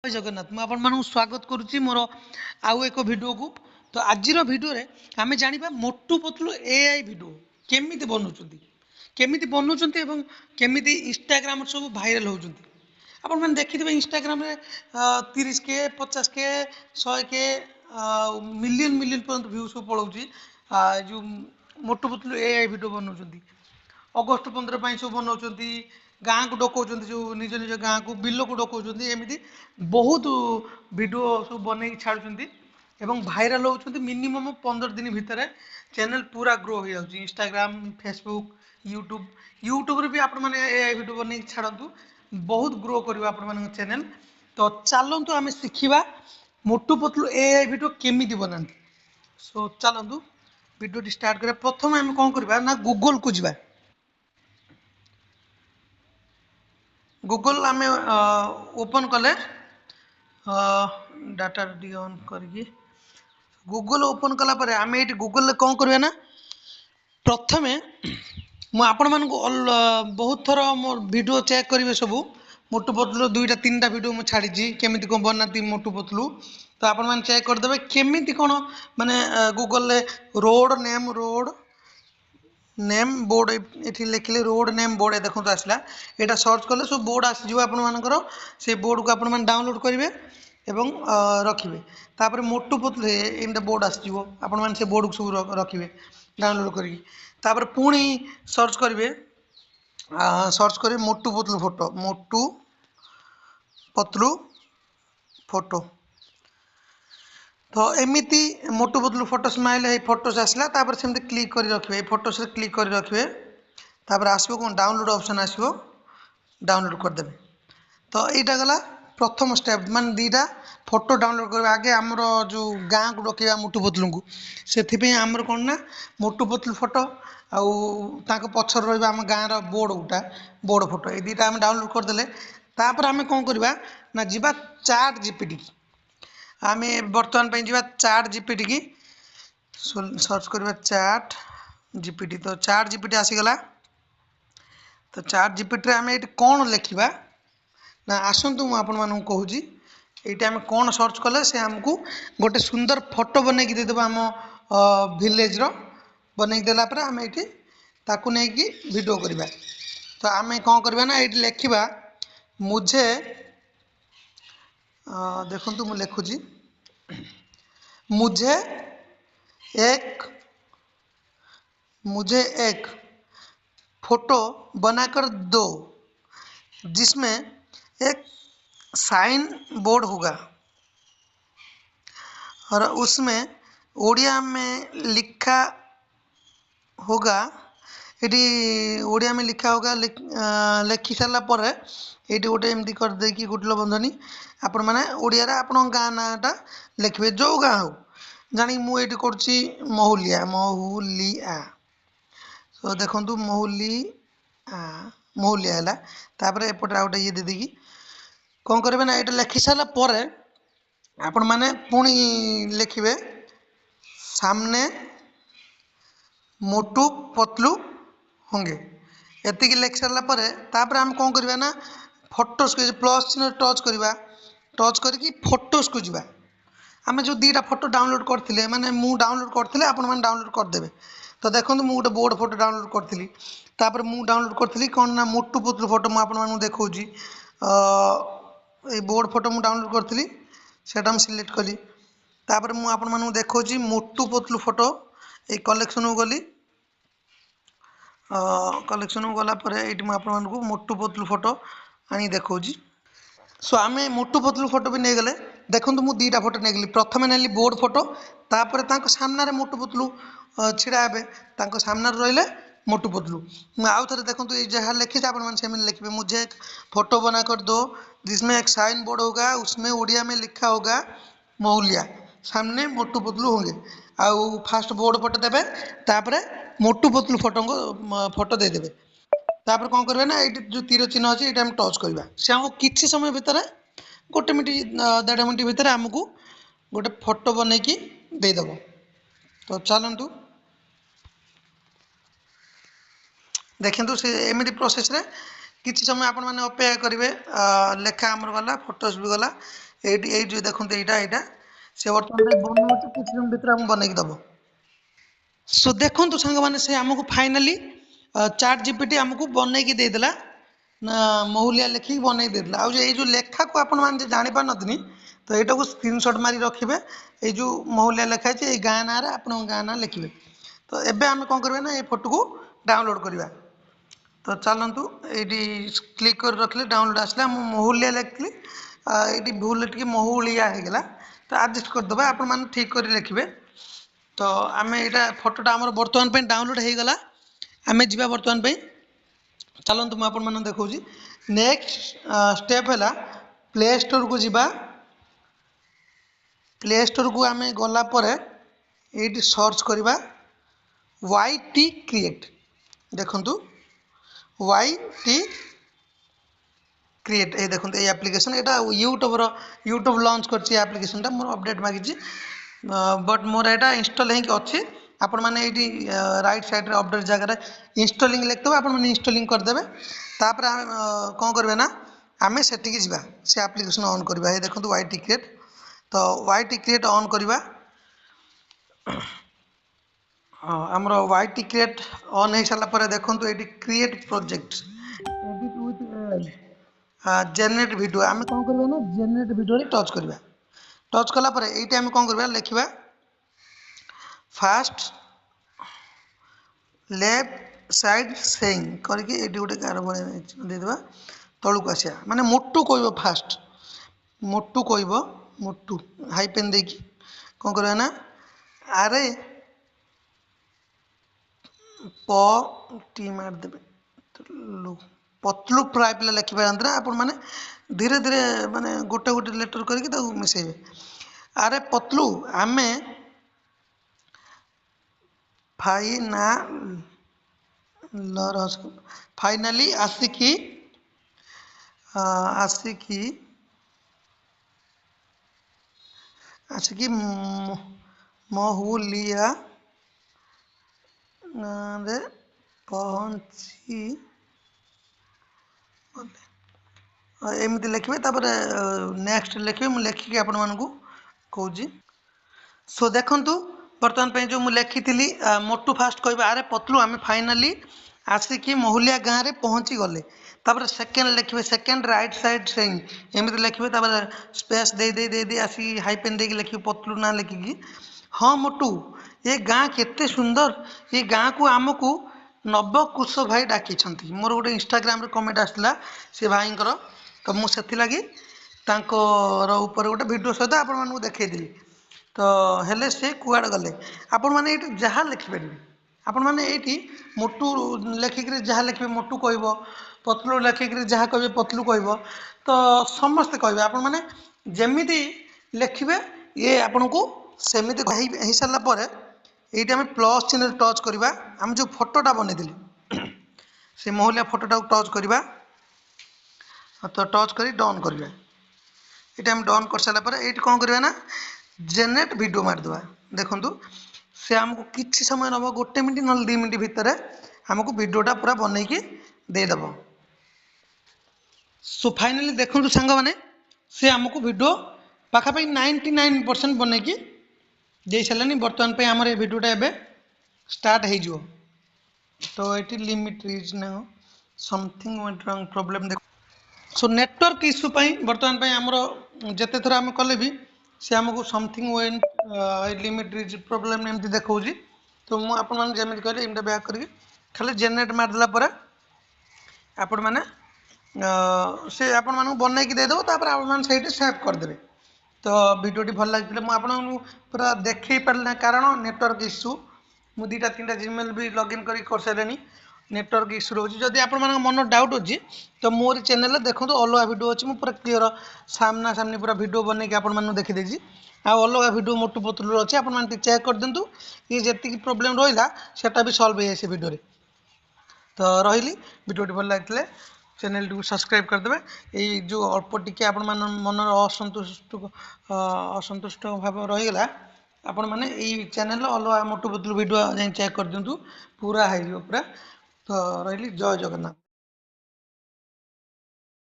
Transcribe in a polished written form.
जय जगन्नाथ मुझे आपण स्वागत करुच्ची मोर आउ एक भिडियो को। तो आज भिडियो आम जाना मोटू पतलू एआई भिडियो केमी बनाऊँ केमी इंस्टाग्राम सब भाइराल होती आपण मैंने देखिए Instagram 30K 50K 100K million million पर्यंत भ्यू सब पलाऊँ जो मोटू पतलू एआई भिडियो बनाऊँ अगस्ट 15 सब बनाऊँ गाँ को डकाउं जो निज निज गाँ को बिल को डकाउं एमती बहुत वीडियो सब बन छाड़ुंट एवं भाइराल होती मिनिमम 15 दिन भितर चैनल पूरा ग्रो हो जाऊँगी इंस्टाग्राम फेसबुक यूट्यूब रे भी आपण मैंने एआई वीडियो बन छाड़ू बहुत ग्रो कर चैनल। तो चलतु आम शिखा मोटू पतलू एआई वीडियो केमी बनाती। सो चलतु वीडियो स्टार्ट करा। प्रथम आम कौन करवा ना गूगल को जा गूगल आम ओपन कले डाटा टी ऑन करके गूगल ओपन कलापर आम ये गूगल कौन करवा ना प्रथमे मुझे बहुत थर मो वीडियो चेक करेंगे सब मोटू पतलू 2टा 3टा वीडियो मुझे छाड़ी केमी कौन बनाती मोटू पतलू। तो आपण मैंने चेक करदे केमी कौन माने गूगल रोड नेम बोर्ड ये लिखिले रोड नेम बोर्ड देखो आसला यहाँ सर्च कले सब बोर्ड आसो आपर से बोर्ड को आप डाउनलोड करेंगे एवं रखिए। तापर मोटू पतलू एमती बोर्ड आसो आपण से बोर्ड को सब रखिए डाउनलोड कर पुणी सर्च करेंगे सर्च करेंगे मोटू पतलू फोटो। तो एमती मोटू पतलू फोटो स्माइल है फोटोस आसला सेमती क्लिक कर रखिए फोटोस क्लिक कर रखिए तापर आसो कौन डाउनलोड ऑप्शन आसो डाउनलोड करदे। तो यहाँ गला प्रथम स्टेप मान 2टा फोटो डाउनलोड कर आगे आमर जो गाँ को रखा मोटू पतलू को से आमर कौन ना मोटू पतलू फोटो आउ पछर रहा आम गाँव बोर्ड गोटा बोर्ड फोटो ये 2टा आम डाउनलोड करदे। तापर आम कौन करवा ना जीवा चैट जीपीटी आम बर्तमान जा चैट जीपीटी की सर्च करवा चैट जीपीटी। तो चैट जीपीटी आसीगला। तो चैट जीपीटी आम ये कौन लिखा ना आसतु मुझे कहूँ ये आम कौन सर्च कले से आमको गोटे सुंदर फोटो बनई देदेव आम विलेज बनई देलापर आम ये ताकू नहीं कि वीडियो करवा। तो आम कौन करवा ना ये लिखा मुझे देखु मुझे लिखुची मुझे एक फोटो बनाकर दो जिसमें एक साइन बोर्ड होगा और उसमें ओडिया में लिखा होगा ये ओडिया में लिखा होगा लिखि सारा पर ये गोटे एमती कर देकी गुटल बंधनी आपण मैंने ओडिया आपण गाँ नाटा लिखे जो गाँ हो जानी मुझे करुँची महुलिया। तो देखु महुलिया है तापर एपटे गोटे ये देदेकी कौन करेंगे ना ये लिखि सारा पर आपण मैंने पुणी लिखे सामने मोटू पतलू होंगे एतिक लिख सारा पर आम कौन करवा ना फोटोस को प्लस चिन्ह टच करके फोटोस को जा आम जो 2टा फोटो डाउनलोड करते माने मु डाउनलोड करते आपण मैंने डाउनलोड करदे। तो देखो मुझे गोटे बोर्ड फोटो डाउनलोड करी तापर मु डाउनलोड करी कौन ना मोटू पतलू फोटो मुझे देखा ये बोर्ड फोटो मुझे डाउनलोड करी से सिलेक्ट कली तापर मुझे देखा मोटू पतलू फोटो ये कलेक्शन को गली कलेक्शन को गलापर ये आपको मोटू पतलू फोटो आनी देखा। सो आम मोटू पतलू फोटो भी नहीं गले देखो मुझे 2टा फोटो नहीं गली प्रथम नेली बोर्ड फोटो तापर सामने मोटू पतलू छिड़ा हे सामने रही मोटू पतलू आउ थे देखो ये जहाँ लिखी थे आप लिखे मुझे एक फोटो बना कर दो जिसमें एक साइन बोर्ड होगा उसमें उड़िया में लिखा होगा महुलिया सामने मोटू पतलू होंगे आउ फास्ट बोर्ड फोटो देवे तापर मोटू पतलू फोटो देदेवे। तापर कौन करवा ना ये जो तीर चिन्ह अच्छे ये टच करवा से आमको किसी समय भितर 1 मिनट 1.5 मिनट भितर आमको गोटे फोटो बन की देदेव। तो चलतु देखु से एमती प्रोसेस रे किसी समय आपण मैंने अपेक्षा करेंगे लेखा आमर गला फोटोस भी गला ये जो देखते यहाँ से बर्तमान बनाऊँ किसी दिन भर आम बनई दब सो देखु सांग मैंने से आमको फाइनाली चाट जीपीटी आमको बनईकी देदेला ना महुलिया लेखिक बनई देदेला आ जो लेखा को आपण मैंने जापार नी तो यहाँ को स्क्रीनशॉट मारी रखिए ये जो महुलिया लेखाई ये गाँ ना आप गाँ ना लिखे तो एबे आम कौन करवा ना ये फोटो को डाउनलोड करवा तो चलतु ये क्लिक कर रखिले डाउनलोड आसला महुलिया लिखली ये भूल टे महुलिया होगला तो आडजस्ट करदे आपण मैंने ठीक कर लिखे तो आम यहाँ फोटोटा आम बर्तमान पे डाउनलोड हो गला आम जा बर्तमान पे चलतु मुझे मैंने देखा नेक्स्ट स्टेप है प्ले स्टोर को जीवा प्ले स्टोर को आम गलापर ये सर्च करवा YT क्रिएट देखु YT क्रिएट ये देखते ये एप्लिकेशन यहाँ यूट्यूब लॉन्च कर एप्लिकेशन मोर अपडेट मांगी बट मोर यहाँ इंस्टॉल होगी अच्छी आपण मैंने ये राइट साइड अपडेट जगह इंस्टॉलिंग लिखते आप इंस्टॉलिंग करदे तापर कौन करें ना आम से जा से एप्लिकेशन ऑन करवा ये देखो YT क्रिएट तो YT क्रिएट ऑन करवा आमर YT क्रिएट ऑन हो सारापर देखो ये create project edit with generate video आम कौन करवा ना जेनेरेट वीडियो टच करवा टच कलापर ये आम कौन करवा लिखा फास्ट लेफ्ट साइड सेइंग करके ये गोटे कार देदेबा तलू को आसा माने मोटू कह फास्ट मोटू कह मोटू हाइपेन देकी कौन करवा ना आरे टी मारदेवे पतलू प्राय पिला लिखि पारते आप धीरे धीरे माने गोटे गोटे लेटर करके मिसेबे अरे पतलू आमे फाइनाली आसिकी आसिकी महुलिया रे पहुँची एमती लिखे नेक्स्ट लिखे मुझे लिखिकी आपण मानू कौची सो देखु बर्तमान पे जो मुझे लिखी मोटू फास्ट कह अरे पतलू आम फाइनाली आसिकी महुलिया गाँव में पहुँची गले तापर सेकेंड लिखे सेकेंड राइट साइड सेइंग एमती लिखे स्पेस दे दे दे दे आसी हाइपेन दे लिखे पतलू ना लिखिकी हाँ मोटू ये गाँ केते सुंदर ये गाँ को आमको नवकुश भाई डाकी मोर गोटे इंस्टाग्राम कमेंट आसला से भाई तो मुझे ऊपर गोटे वीडियो सहित आपको देखी तो हेले से कुआड़ गले आपण मैंने ये जहाँ लिखिपारे आपण मैंने ये मोटू लिखिक जहाँ लिखे मोटू कह पतलू लिखिक जहाँ कहे पतलू कह तो समस्ते कहे आपण मैंने जमीती लिखे ये आपण को सेमती हो सारापर ये आम प्लस चिन्ह टच करवा आम जो फोटोटा बनई से महुलिया फोटोटा टच करवा तो टच कर डन करवा ये आम डन कर सारापर ये कौन करवा ना जेनेरेट वीडियो मारदेवा देखु से आमको किसी समय नब गोटे मिनट ना 2 मिनट भितर आमको वीडियोटा पूरा बनईकी देदेव सो फाइनाली देखु सांग मैंने से आमको वीडियो पाखापाखि 99% बनईकी दे सारे बर्तमान पे आमर ये वीडियोटा एबे स्टार्ट हो तो ये लिमिट रीच ना समथिंग वेंट रॉन्ग प्रॉब्लम देखो सो नेटवर्क इश्यू बर्तमान पे आमर जिते थर आम कले भी से आमको something went limit reach problem एमती देखा तो मुझे जमी कहले एमटा बैक करके खाली जेनेरेट मारदेला पर आपण मैंने से आपण मानू बनईकी देदेव तापर आपण मैंने से सेव करदे तो वीडियोटी भल लगी मुझे पूरा देखे पारे कारण नेटवर्क इश्यू मुझे 2-3 जीमेल भी लॉगिन कर सारे नेटवर्क इश्यू रोचे जदि आप मन डाउट अच्छी तो मोर चैनल देखो अलग वीडियो अच्छी मुझे पूरा क्लीयर सामना सामनी पूरा वीडियो बनईकी आपको देखीदे अलग वीडियो मोटू पतलू अच्छे आप चेक कर दिंतु ये जी प्रोब्लेम रहा सेटा भी सल्व हो जाए वीडियो तो रही वीडियोटी भल लगी चैनल टी सब्सक्राइब करदे ये जो अल्प टिके आप मन असंतुष्ट भाव रहीगला आपण मैंने यही चैनल अलग मोटू पतलू वीडियो चेक कर दिंतु पूरा है पूरा तो रही जय जगन्नाथ।